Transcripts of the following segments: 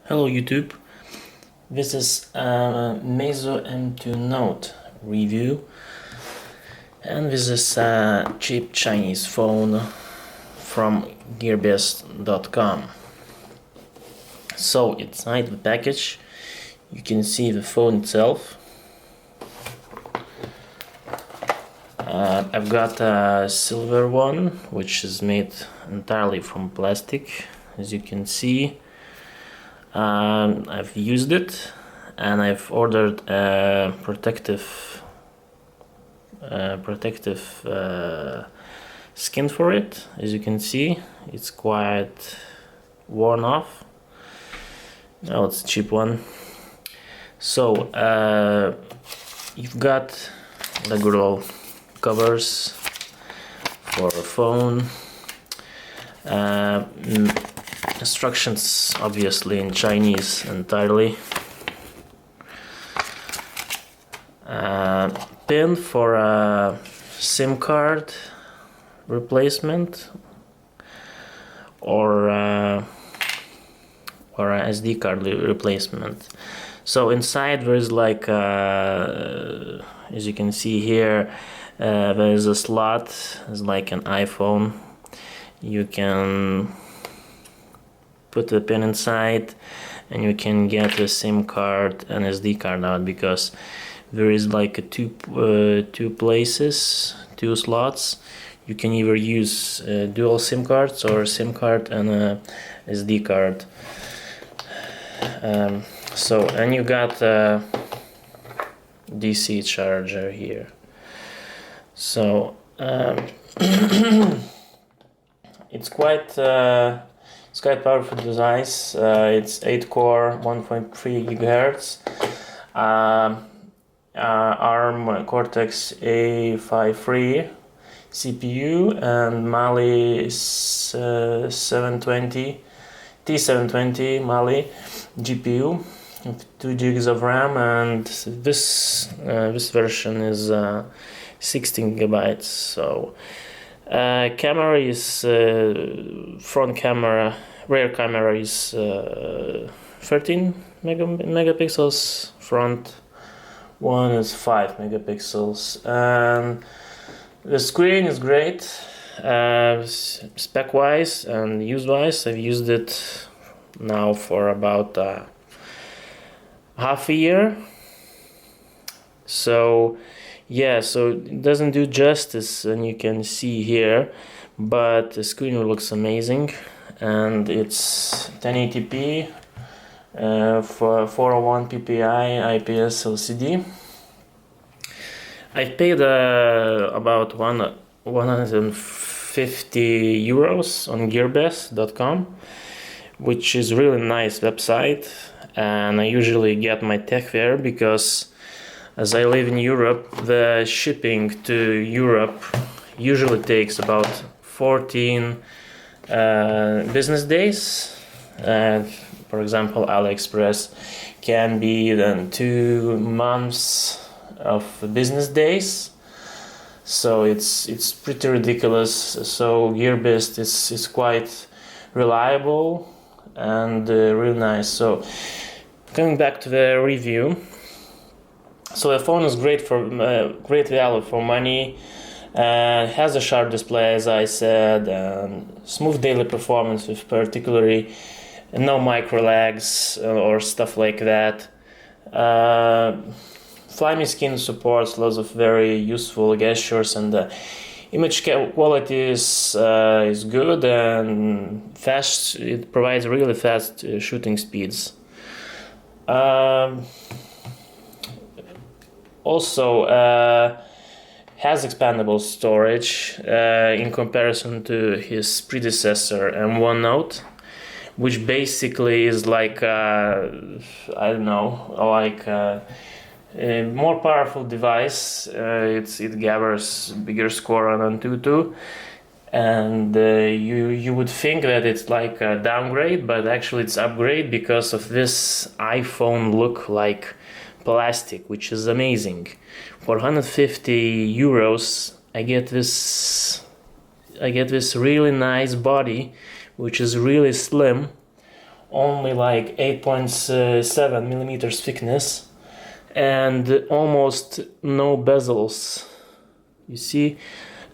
Hello YouTube, this is Meizu M2 Note review, and this is a cheap Chinese phone from gearbest.com. So inside the package you can see the phone itself. I've got a silver one which is made entirely from plastic, as you can see. I've used it and I've ordered a protective skin for it. As you can see, it's quite worn off. Oh, it's a cheap one. So you've got the good old covers for a phone. Instructions obviously in Chinese entirely. Pin for a SIM card replacement or a SD card replacement. So inside there is like as you can see here, there is a slot. It's like an iPhone. You can put the pin inside and you can get a SIM card and SD card out, because there is like a two places, two slots. You can either use dual SIM cards or a SIM card and a SD card. And you got a DC charger here. So it's quite powerful device. It's 8-core, 1.3 GHz, ARM Cortex A53 CPU, and Mali 720 T720 Mali GPU, 2 GB of RAM, and this version is 16 GB. So camera is front camera, rear camera is 13 megapixels, front one is 5 megapixels, and the screen is great. Spec wise and use wise, I've used it now for about half a year. So yeah, so it doesn't do justice, and you can see here, but the screen looks amazing, and it's 1080p for 401 ppi IPS LCD. I paid about 150 euros on gearbest.com, which is really nice website, and I usually get my tech there because as I live in Europe, the shipping to Europe usually takes about 14 business days. For example, AliExpress can be then 2 months of business days. So it's pretty ridiculous. So Gearbest is quite reliable and really nice. So coming back to the review. So the phone is great for great value for money. Has a sharp display, as I said, and smooth daily performance with particularly no micro lags or stuff like that. Slimy skin supports lots of very useful gestures, and the image quality is good and fast. It provides really fast shooting speeds. Also has expandable storage in comparison to his predecessor M1 Note, which basically is like I don't know, like a more powerful device. It gathers bigger score on Antutu, and you would think that it's like a downgrade, but actually it's upgrade because of this iPhone look like plastic, which is amazing. For 150 euros I get this really nice body, which is really slim, only like 8.7 millimeters thickness, and almost no bezels, you see.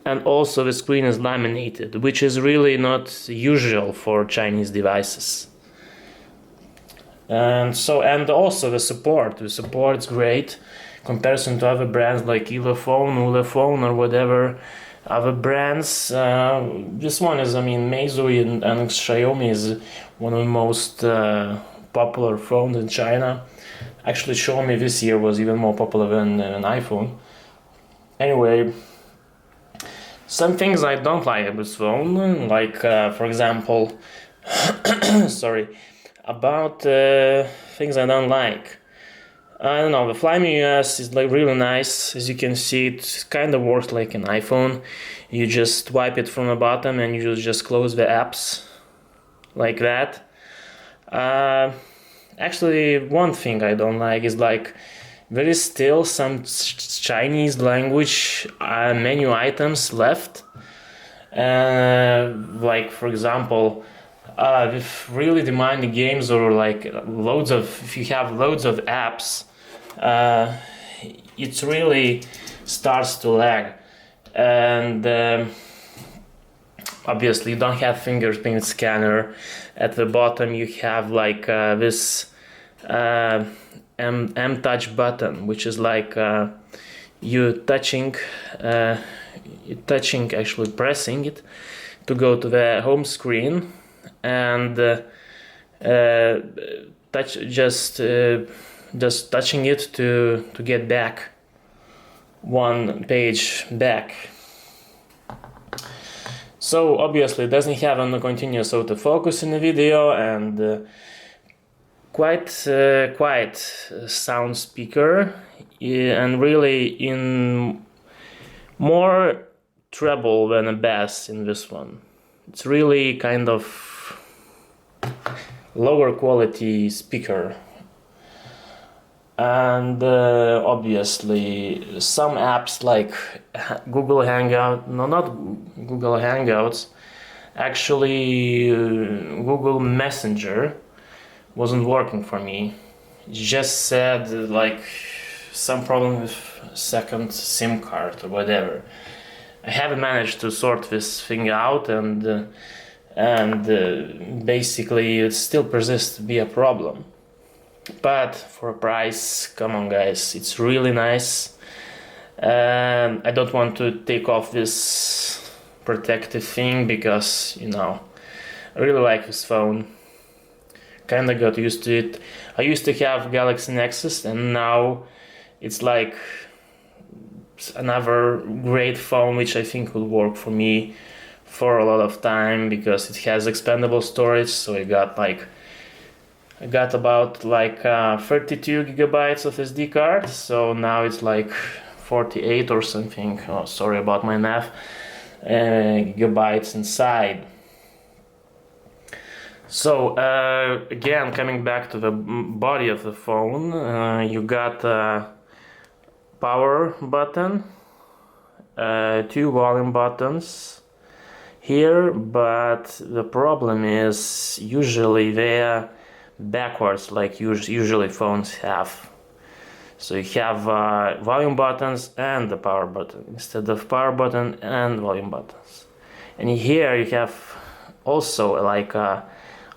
And also the screen is laminated, which is really not usual for Chinese devices. And also the support is great comparison to other brands like Ulefone or whatever other brands. This one is, I mean, Meizu and XIAOMI is one of the most popular phones in China. Actually, Xiaomi this year was even more popular than an iPhone. Anyway, some things I don't like about this phone, like for example, sorry, about things I don't like. I don't know, the Flyme OS is like really nice. As you can see, it kind of works like an iPhone. You just wipe it from the bottom and you just close the apps like that. Actually, one thing I don't like is like there is still some Chinese language menu items left. Like for example, with really demanding games or like if you have loads of apps, it really starts to lag. And obviously you don't have fingerprint scanner. At the bottom you have like this M touch button, which is like you touching actually pressing it to go to the home screen, and just touching it to get back one page back. So obviously it doesn't have a continuous autofocus in the video, and quite sound speaker, and really in more treble than a bass in this one. It's really kind of lower quality speaker. And obviously some apps like Google Hangout, no, not Google Hangouts, actually Google Messenger wasn't working for me. It just said like some problem with second SIM card or whatever. I haven't managed to sort this thing out, and basically it still persists to be a problem. But for a price, come on guys, it's really nice. I don't want to take off this protective thing because, you know, I really like this phone. Kinda got used to it. I used to have Galaxy Nexus, and now it's like another great phone which I think will work for me for a lot of time because it has expandable storage. So I got about 32 gigabytes of SD card, so now it's like 48 or something, oh sorry about my math, gigabytes inside. So again, coming back to the body of the phone, you got a power button, 2 volume buttons here, but the problem is usually they're backwards like usually phones have. So you have volume buttons and the power button instead of power button and volume buttons. And here you have also like a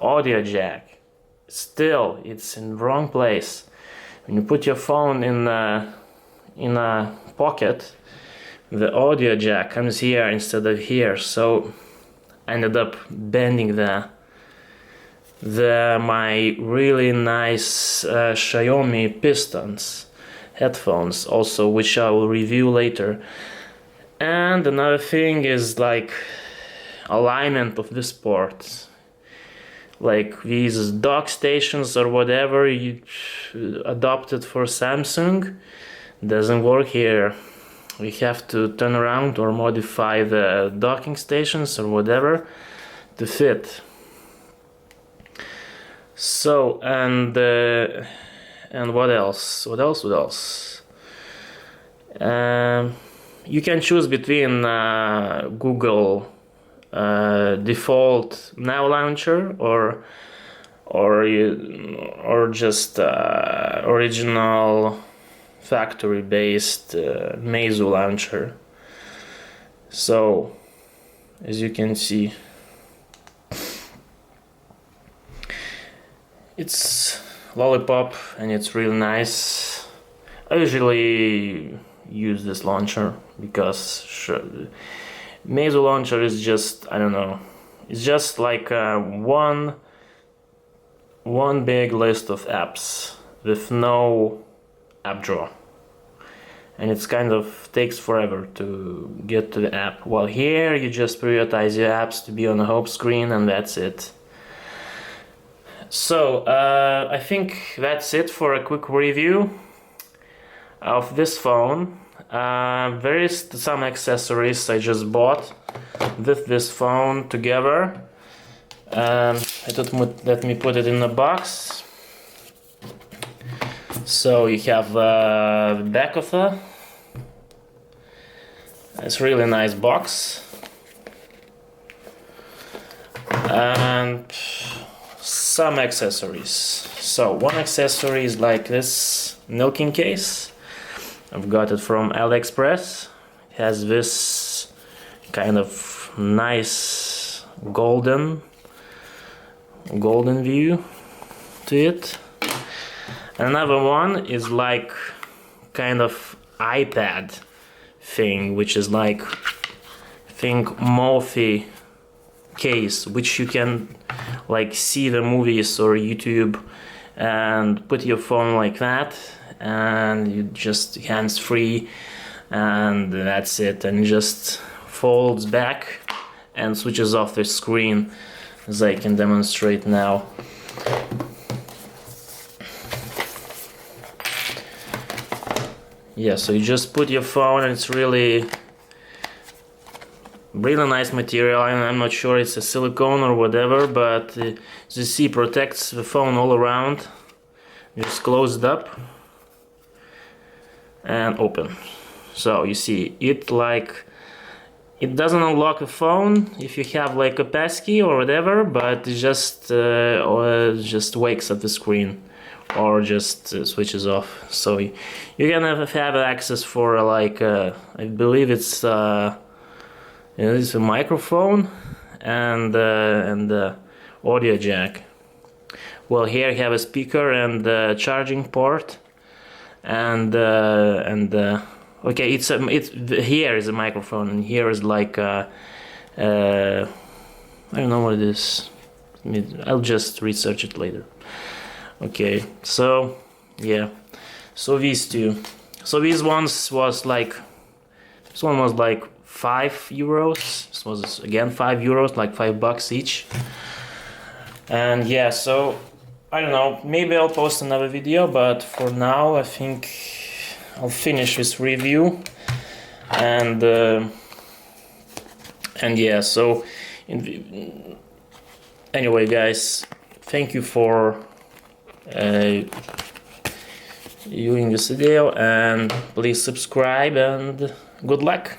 audio jack. Still, it's in the wrong place. When you put your phone in a pocket, the audio jack comes here instead of here. So I ended up bending my really nice Xiaomi Pistons headphones also, which I will review later. And another thing is like alignment of this port, like these dock stations or whatever you adopted for Samsung doesn't work here. We have to turn around or modify the docking stations or whatever to fit. So, and what else? You can choose between Google default Now launcher or or just original factory-based Meizu launcher. So as you can see, it's lollipop and it's really nice. I usually use this launcher because Meizu launcher is just, I don't know, it's just like one big list of apps with no app drawer, and it's kind of takes forever to get to the app. While here you just prioritize your apps to be on the home screen, and that's it. So I think that's it for a quick review of this phone. There is some accessories I just bought with this phone together. Let me put it in the box. So you have the back of it's really nice box, and some accessories. So one accessory is like this Nillkin case. I've got it from AliExpress. It has this kind of nice golden view to it. Another one is like kind of iPad thing, which is like, think MOFI case, which you can like see the movies or YouTube and put your phone like that, and you just hands-free, and that's it, and just folds back and switches off the screen, as I can demonstrate now. Yeah, so you just put your phone, and it's really nice material. I'm not sure it's a silicone or whatever, but as you see, protects the phone all around. Just close it up and open. So you see, it doesn't unlock the phone if you have like a passkey or whatever, but it just wakes up the screen or just switches off. So you're gonna have access for like I believe it's it's a microphone and audio jack. Well, here you have a speaker and charging port, and okay, here is a microphone, and here is like I don't know what it is. I'll just research it later. Okay, so yeah, so these two. So these ones was like, this one was like €5. This was again €5, like $5 each. And yeah, so I don't know, maybe I'll post another video, but for now I think I'll finish this review. And yeah, so anyway guys, thank you for viewing this video, and please subscribe, and good luck.